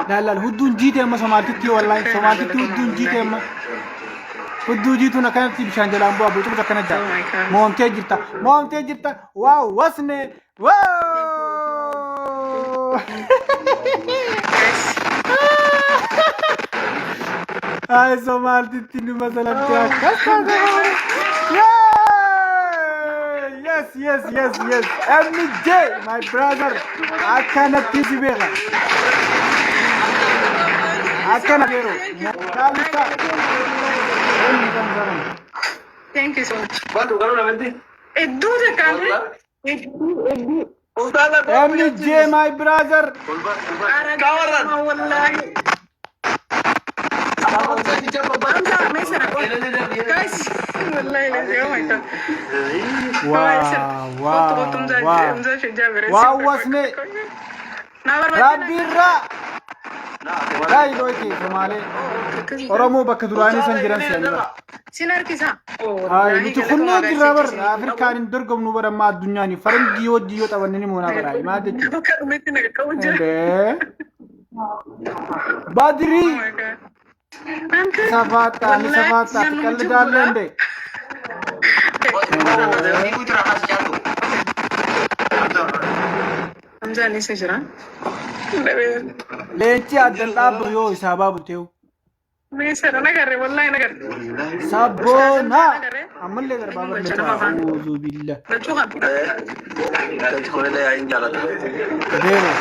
لا لا هدون جيت أما سمعتي والله سمعتي هدون جيت أما هدون جيتونا كانت بشان جلام بوا بيتو كنا جا مام تجرتا واو وسنة واو هاي سمعتي تنو مثلا yes MJ my brother I cannot teach you better I cannot better thank you so much eddu de kale MJ my brother wallahi guys wallahi oh my god wow wasne rabira dai loiti somale oromo bakdurani sanjiran sella sinarkisa ay nitu khunno dirabar afrikan indurgum nu bara ma dunyani farangi wodi yo tabanni mona bara ma de badri safata ni safata kaldalle ende amjani sejra lenti adalla brio sababu teu me sera nagare wallahi nagare sabona amalle gar babar ne a'udhu billah na chuha dero